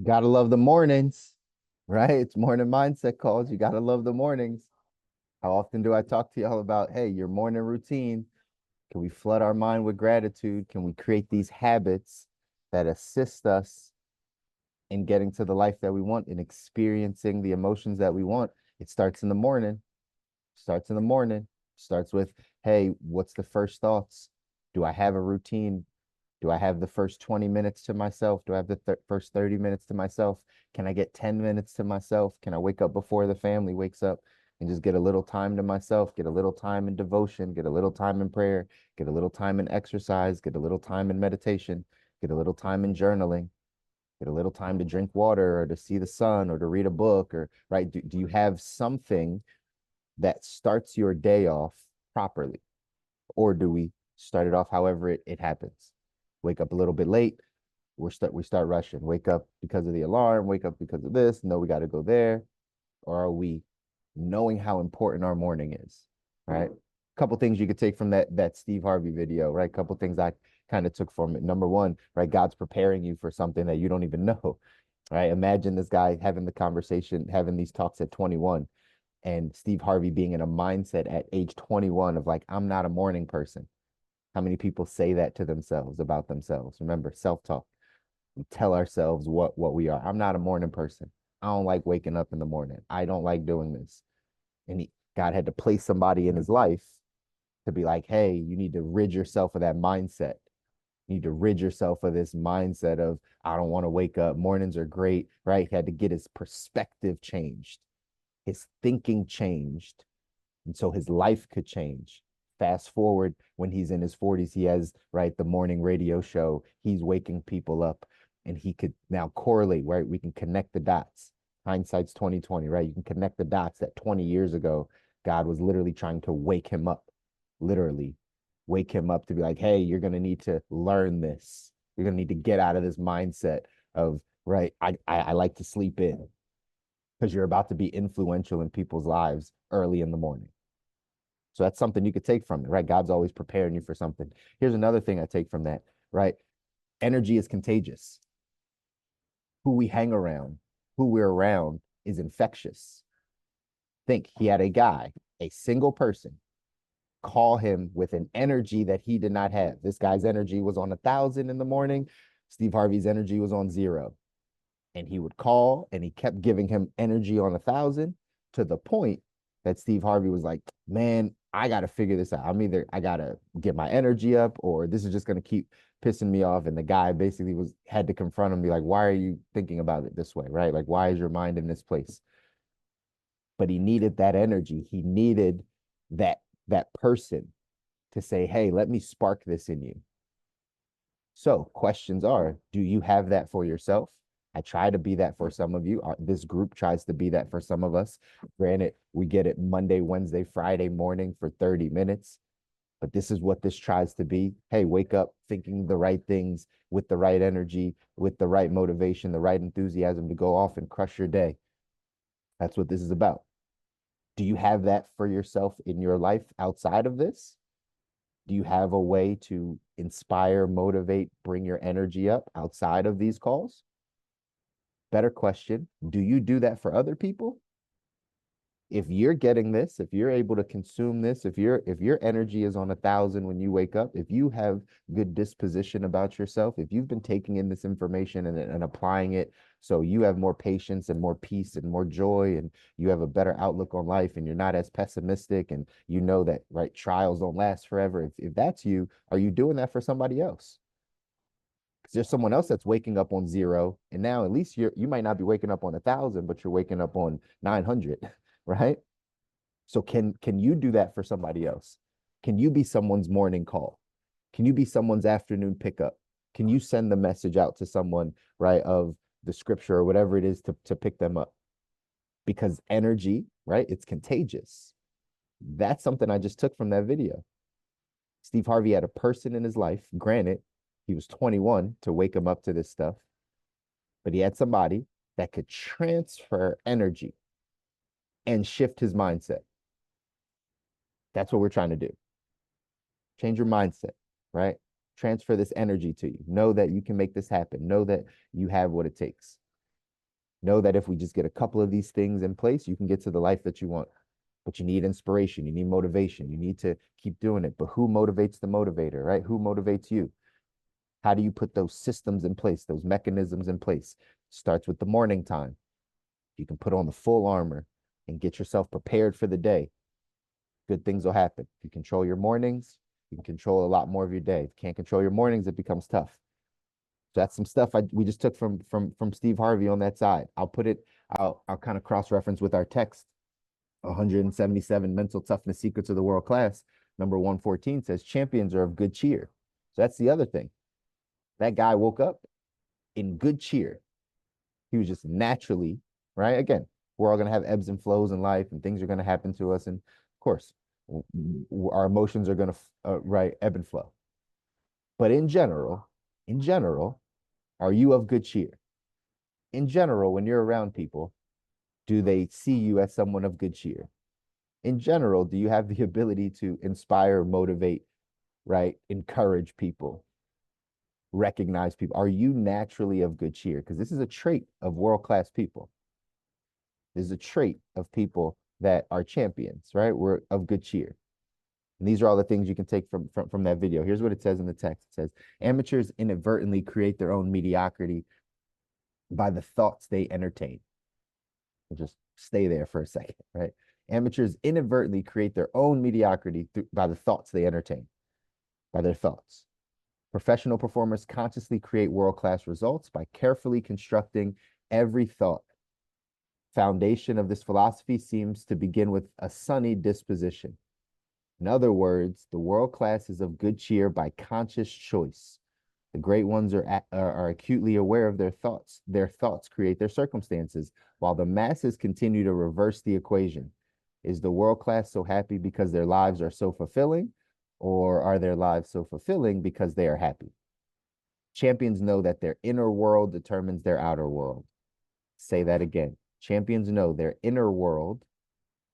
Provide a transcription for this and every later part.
Gotta love the mornings, right? It's morning mindset calls. You gotta love the mornings. How often do I talk to y'all about, hey, your morning routine? Can we flood our mind with gratitude? Can we create these habits that assist us in getting to the life that we want and experiencing the emotions that we want? It starts in the morning. Starts in the morning. Starts with, hey, what's the first thoughts? Do I have a routine? Do I have the first 20 minutes to myself? Do I have the first 30 minutes to myself? Can I get 10 minutes to myself? Can I wake up before the family wakes up and just get a little time to myself, get a little time in devotion, get a little time in prayer, get a little time in exercise, get a little time in meditation, get a little time in journaling, get a little time to drink water or to see the sun or to read a book or right? Do you have something that starts your day off properly? Or do we start it off however it happens? Wake up a little bit late, we start rushing. Wake up because of the alarm, wake up because of this. No, we got to go there. Or are we knowing how important our morning is? Right. A couple things you could take from that Steve Harvey video, right? A couple things I kind of took from it. Number one, right? God's preparing you for something that you don't even know. Right. Imagine this guy having the conversation, having these talks at 21, and Steve Harvey being in a mindset at age 21 of like, I'm not a morning person. How many people say that to themselves about themselves? Remember, self-talk. We tell ourselves what we are. I'm not a morning person. I don't like waking up in the morning. I don't like doing this. And God had to place somebody in his life to be like, hey, you need to rid yourself of that mindset. You need to rid yourself of this mindset of, I don't want to wake up. Mornings are great, right? He had to get his perspective changed, his thinking changed, and so his life could change. Fast forward when he's in his 40s, he has right the morning radio show. He's waking people up, and he could now correlate. Right, we can connect the dots. Hindsight's 2020. Right, you can connect the dots that 20 years ago, God was literally trying to wake him up, literally wake him up to be like, hey, you're gonna need to learn this. You're gonna need to get out of this mindset of right. I like to sleep in because you're about to be influential in people's lives early in the morning. So that's something you could take from it, right? God's always preparing you for something. Here's another thing I take from that, right? Energy is contagious. Who we hang around, who we're around is infectious. Think he had a guy, a single person, call him with an energy that he did not have. This guy's energy was on 1,000 in the morning. Steve Harvey's energy was on zero. And he would call and he kept giving him energy on 1,000 to the point that Steve Harvey was like, man, I got to figure this out. I got to get my energy up or this is just going to keep pissing me off. And the guy basically had to confront him and be like, why are you thinking about it this way? Right. Like, why is your mind in this place? But he needed that energy. He needed that person to say, hey, let me spark this in you. So, questions are, do you have that for yourself? I try to be that for some of you. This group tries to be that for some of us. Granted, we get it Monday, Wednesday, Friday morning for 30 minutes, but this is what this tries to be. Hey, wake up thinking the right things with the right energy, with the right motivation, the right enthusiasm to go off and crush your day. That's what this is about. Do you have that for yourself in your life outside of this? Do you have a way to inspire, motivate, bring your energy up outside of these calls? Better question. Do you do that for other people? If you're getting this, if you're able to consume this, if your energy is on 1,000 when you wake up, if you have good disposition about yourself, if you've been taking in this information and applying it so you have more patience and more peace and more joy and you have a better outlook on life and you're not as pessimistic and you know that right trials don't last forever. If that's you, are you doing that for somebody else? Because there's someone else that's waking up on zero, and now at least you might not be waking up on 1,000, but you're waking up on 900, right? So can you do that for somebody else? Can you be someone's morning call? Can you be someone's afternoon pickup? Can you send the message out to someone, right, of the scripture or whatever it is to pick them up? Because energy, right, it's contagious. That's something I just took from that video. Steve Harvey had a person in his life. Granted, he was 21 to wake him up to this stuff, but he had somebody that could transfer energy and shift his mindset. That's what we're trying to do. Change your mindset, right? Transfer this energy to you. Know that you can make this happen. Know that you have what it takes. Know that if we just get a couple of these things in place, you can get to the life that you want. But you need inspiration, you need motivation, you need to keep doing it. But who motivates the motivator, right? Who motivates you? How do you put those systems in place, those mechanisms in place? Starts with the morning time. You can put on the full armor and get yourself prepared for the day. Good things will happen. If you control your mornings, you can control a lot more of your day. If you can't control your mornings, it becomes tough. So that's some stuff we just took from Steve Harvey on that side. I'll put it, I'll kind of cross-reference with our text. 177 mental toughness secrets of the world class. Number 114 says champions are of good cheer. So that's the other thing. That guy woke up in good cheer. He was just naturally, right? Again, we're all going to have ebbs and flows in life and things are going to happen to us. And of course, our emotions are going to, right, ebb and flow. But in general, are you of good cheer? In general, when you're around people, do they see you as someone of good cheer? In general, do you have the ability to inspire, motivate, right? Encourage people, recognize people? Are you naturally of good cheer? Because this is a trait of world-class people. This is a trait of people that are champions, right? We're of good cheer. And these are all the things you can take from that video. Here's what it says in the text. It says, amateurs inadvertently create their own mediocrity by the thoughts they entertain. We'll just stay there for a second, right? Amateurs inadvertently create their own mediocrity by the thoughts they entertain, by their thoughts. Professional performers consciously create world-class results by carefully constructing every thought. Foundation of this philosophy seems to begin with a sunny disposition. In other words, the world class is of good cheer by conscious choice. The great ones are acutely aware of their thoughts. Their thoughts create their circumstances, while the masses continue to reverse the equation. Is the world class so happy because their lives are so fulfilling, or are their lives so fulfilling because they are happy? Champions know that their inner world determines their outer world. Say that again. Champions know their inner world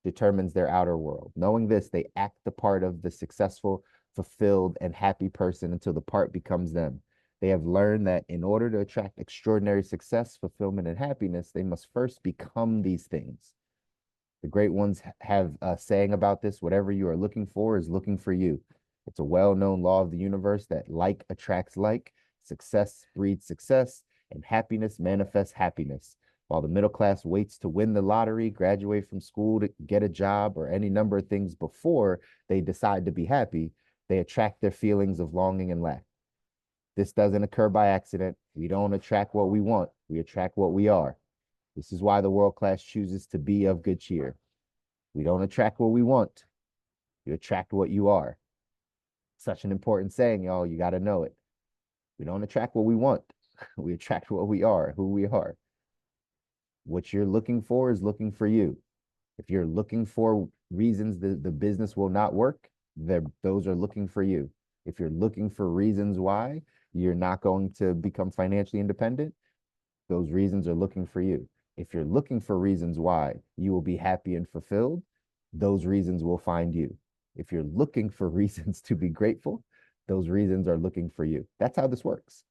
determines their outer world. Knowing this, they act the part of the successful, fulfilled, and happy person until the part becomes them. They have learned that in order to attract extraordinary success, fulfillment, and happiness, they must first become these things. The great ones have a saying about this: whatever you are looking for is looking for you. It's a well-known law of the universe that like attracts like, success breeds success, and happiness manifests happiness. While the middle class waits to win the lottery, graduate from school, to get a job, or any number of things before they decide to be happy, they attract their feelings of longing and lack. This doesn't occur by accident. We don't attract what we want. We attract what we are. This is why the world class chooses to be of good cheer. We don't attract what we want. You attract what you are. Such an important saying, y'all. You got to know it. We don't attract what we want. We attract what we are, who we are. What you're looking for is looking for you. If you're looking for reasons the business will not work, those are looking for you. If you're looking for reasons why you're not going to become financially independent, those reasons are looking for you. If you're looking for reasons why you will be happy and fulfilled, those reasons will find you. If you're looking for reasons to be grateful, those reasons are looking for you. That's how this works.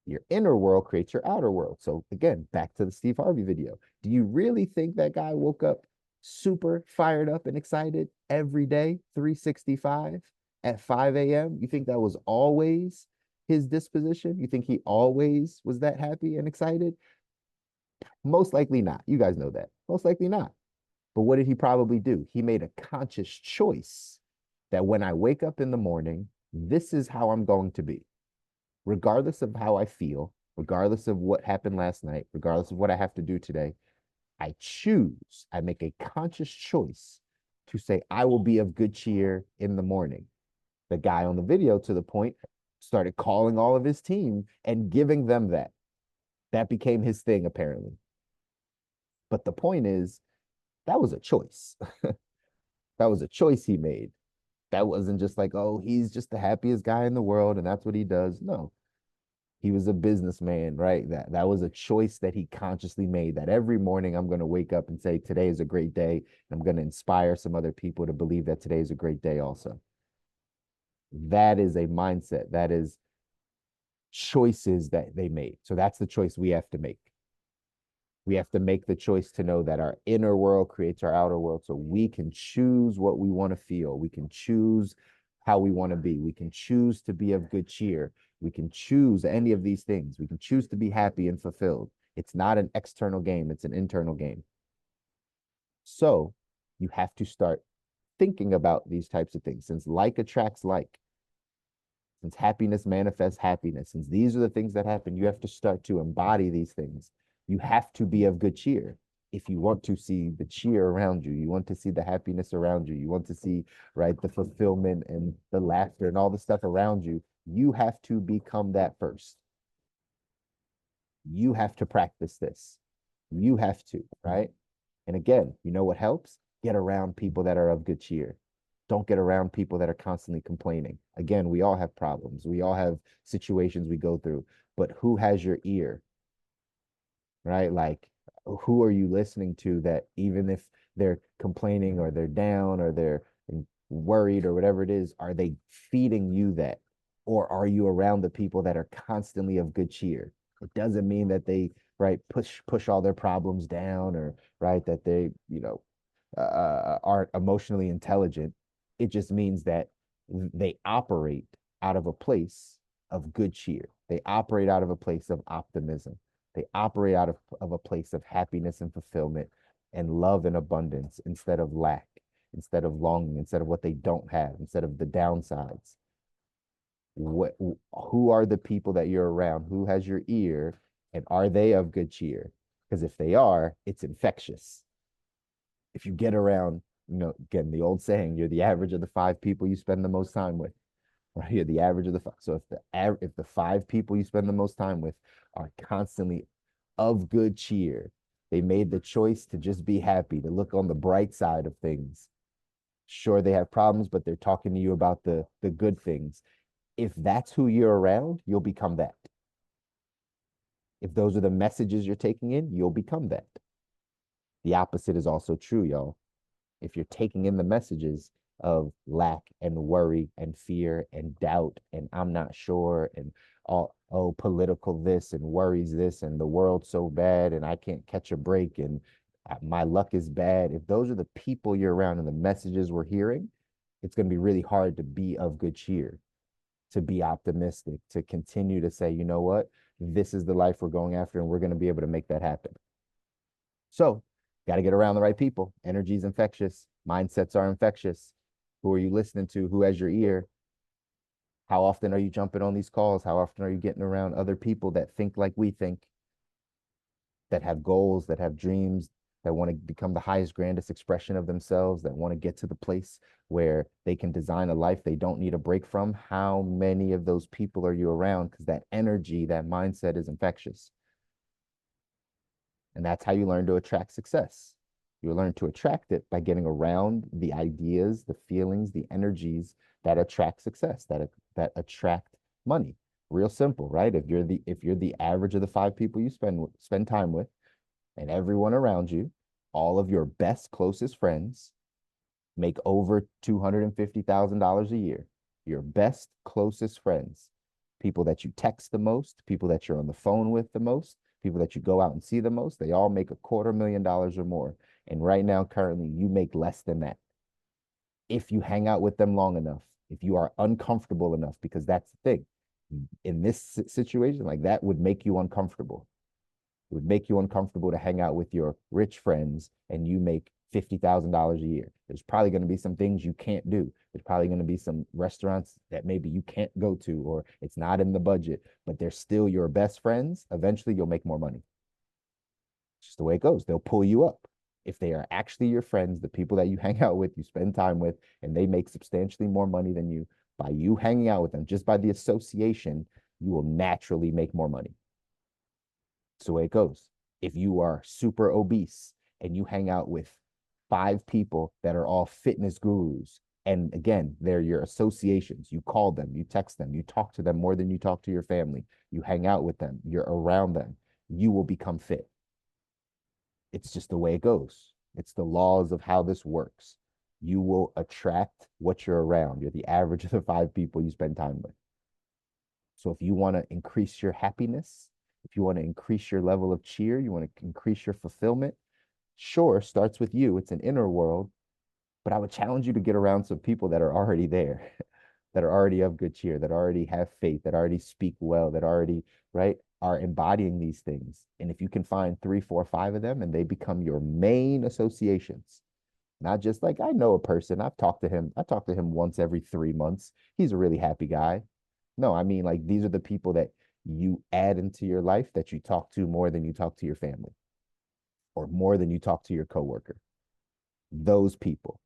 Your inner world creates your outer world. So again, back to the Steve Harvey video. Do you really think that guy woke up super fired up and excited every day, 365 at 5 a.m.? You think that was always his disposition? You think he always was that happy and excited? Most likely not. You guys know that. Most likely not. But what did he probably do? He made a conscious choice that when I wake up in the morning, this is how I'm going to be. Regardless of how I feel, regardless of what happened last night, regardless of what I have to do today, I make a conscious choice to say, I will be of good cheer in the morning. The guy on the video, to the point, started calling all of his team and giving them that. That became his thing, apparently. But the point is, that was a choice. That was a choice he made. That wasn't just like, oh, he's just the happiest guy in the world and that's what he does. No, he was a businessman, right? That was a choice that he consciously made, that every morning I'm going to wake up and say, today is a great day. I'm going to inspire some other people to believe that today is a great day also. That is a mindset. That is choices that they made. So that's the choice we have to make. We have to make the choice to know that our inner world creates our outer world. So we can choose what we want to feel. We can choose how we want to be. We can choose to be of good cheer. We can choose any of these things. We can choose to be happy and fulfilled. It's not an external game, it's an internal game. So you have to start thinking about these types of things, since like attracts like, since happiness manifests happiness, since these are the things that happen, you have to start to embody these things. You have to be of good cheer. If you want to see the cheer around you, you want to see the happiness around you, you want to see, right, the fulfillment and the laughter and all the stuff around you, you have to become that first. You have to practice this. You have to, right? And again, you know what helps? Get around people that are of good cheer. Don't get around people that are constantly complaining. Again, we all have problems. We all have situations we go through, but who has your ear, right? Like, who are you listening to that even if they're complaining or they're down or they're worried or whatever it is, are they feeding you that? Or are you around the people that are constantly of good cheer? It doesn't mean that they, right, push all their problems down, or right, that they, aren't emotionally intelligent. It just means that they operate out of a place of good cheer. They operate out of a place of optimism. They operate out of a place of happiness and fulfillment and love and abundance instead of lack, instead of longing, instead of what they don't have, instead of the downsides. What, who are the people that you're around? Who has your ear? And are they of good cheer? Because if they are, it's infectious. If you get around, again, the old saying, you're the average of the five people you spend the most time with. Right? You're the average of the five. So if the five people you spend the most time with are constantly of good cheer, they made the choice to just be happy, to look on the bright side of things. Sure, they have problems, but they're talking to you about the good things. If that's who you're around, you'll become that. If those are the messages you're taking in, you'll become that. The opposite is also true, y'all. If you're taking in the messages of lack and worry and fear and doubt and I'm not sure and all, oh, political this and worries this and the world's so bad and I can't catch a break and my luck is bad. If those are the people you're around and the messages we're hearing, it's going to be really hard to be of good cheer, to be optimistic, to continue to say, you know what, this is the life we're going after and we're going to be able to make that happen. So, got to get around the right people. Energy is infectious. Mindsets are infectious. Who are you listening to? Who has your ear? How often are you jumping on these calls? How often are you getting around other people that think like we think, that have goals, that have dreams, that want to become the highest, grandest expression of themselves, that want to get to the place where they can design a life they don't need a break from? How many of those people are you around? Because that energy, that mindset is infectious. And that's how you learn to attract success. You learn to attract it by getting around the ideas, the feelings, the energies that attract success, that attract money. Real simple, right? If you're the average of the five people you spend time with, and everyone around you, all of your best, closest friends make over $250,000 a year. Your best, closest friends, people that you text the most, people that you're on the phone with the most, people that you go out and see the most, they all make $250,000 or more. And right now, currently, you make less than that. If you hang out with them long enough, if you are uncomfortable enough, because that's the thing. In this situation, like that would make you uncomfortable. It would make you uncomfortable to hang out with your rich friends and you make $50,000 a year. There's probably going to be some things you can't do. There's probably going to be some restaurants that maybe you can't go to or it's not in the budget, but they're still your best friends. Eventually, you'll make more money. It's just the way it goes. They'll pull you up. If they are actually your friends, the people that you hang out with, you spend time with, and they make substantially more money than you, by you hanging out with them, just by the association, you will naturally make more money. It's the way it goes. If you are super obese and you hang out with five people that are all fitness gurus, and again, they're your associations, you call them, you text them, you talk to them more than you talk to your family, you hang out with them, you're around them, you will become fit. It's just the way it goes. It's the laws of how this works. You will attract what you're around. You're the average of the five people you spend time with. So if you want to increase your happiness, If you want to increase your level of cheer, you want to increase your fulfillment, sure, starts with you. It's an inner world, but I would challenge you to get around some people that are already there, that are already of good cheer, that already have faith, that already speak well, that already, right, are embodying these things. And if you can find three, four, five of them and they become your main associations, not just like I know a person, I've talked to him, I talk to him once every 3 months. He's a really happy guy. No, I mean, like these are the people that you add into your life that you talk to more than you talk to your family or more than you talk to your coworker. Those people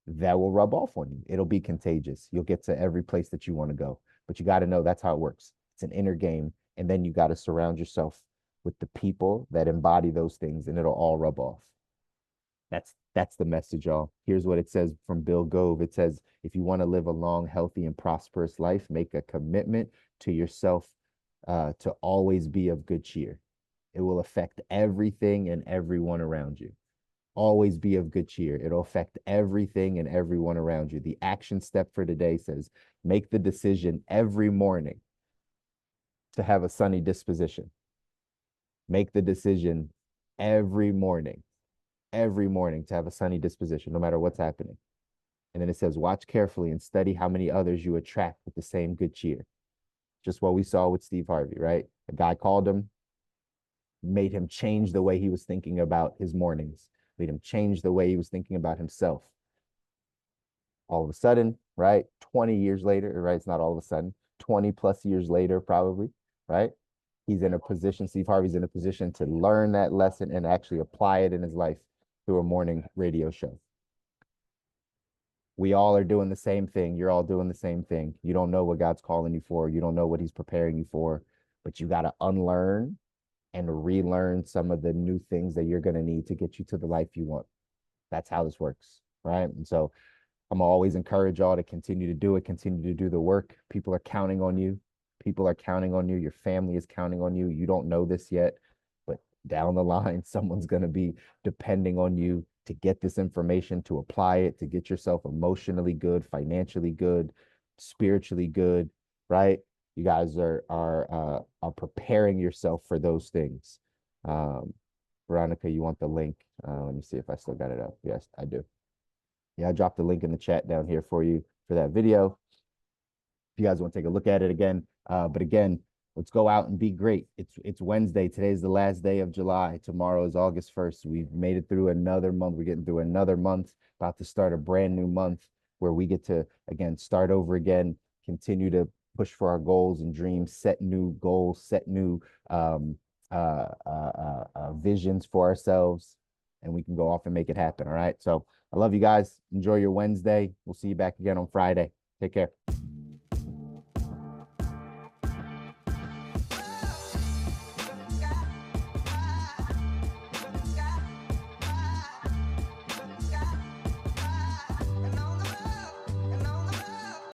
that will rub off on you. It'll be contagious. You'll get to every place that you want to go, but you got to know that's how it works. It's an inner game. And then you got to surround yourself with the people that embody those things and it'll all rub off. That's the message, y'all. Here's what it says from Bill Gove. It says, if you want to live a long, healthy, and prosperous life, make a commitment to yourself to always be of good cheer. It will affect everything and everyone around you. Always be of good cheer. It'll affect everything and everyone around you. The action step for today says, make the decision every morning to have a sunny disposition. Make the decision every morning to have a sunny disposition, no matter what's happening. And then it says, watch carefully and study how many others you attract with the same good cheer. Just what we saw with Steve Harvey, right? A guy called him, made him change the way he was thinking about his mornings, made him change the way he was thinking about himself. All of a sudden, right? 20 years later, right? It's not all of a sudden, 20 plus years later, probably, right? He's in a position, Steve Harvey's in a position to learn that lesson and actually apply it in his life through a morning radio show. We all are doing the same thing. You're all doing the same thing. You don't know what God's calling you for. You don't know what he's preparing you for, but you got to unlearn and relearn some of the new things that you're going to need to get you to the life you want. That's how this works, right? And so I'm always encourage y'all to continue to do it, continue to do the work. People are counting on you. People are counting on you. Your family is counting on you. You don't know this yet, but down the line, someone's going to be depending on you to get this information, to apply it, to get yourself emotionally good, financially good, spiritually good, right? You guys are preparing yourself for those things. Veronica, you want the link? Let me see if I still got it up. Yes, I do. Yeah, I dropped the link in the chat down here for you for that video. If you guys want to take a look at it again. But again, let's go out and be great. It's Wednesday. Today's the last day of July. Tomorrow is August 1st. We've made it through another month. We're getting through another month, about to start a brand new month where we get to, again, start over again, continue to push for our goals and dreams, set new goals, set new visions for ourselves, and we can go off and make it happen. All right. So I love you guys. Enjoy your Wednesday. We'll see you back again on Friday. Take care.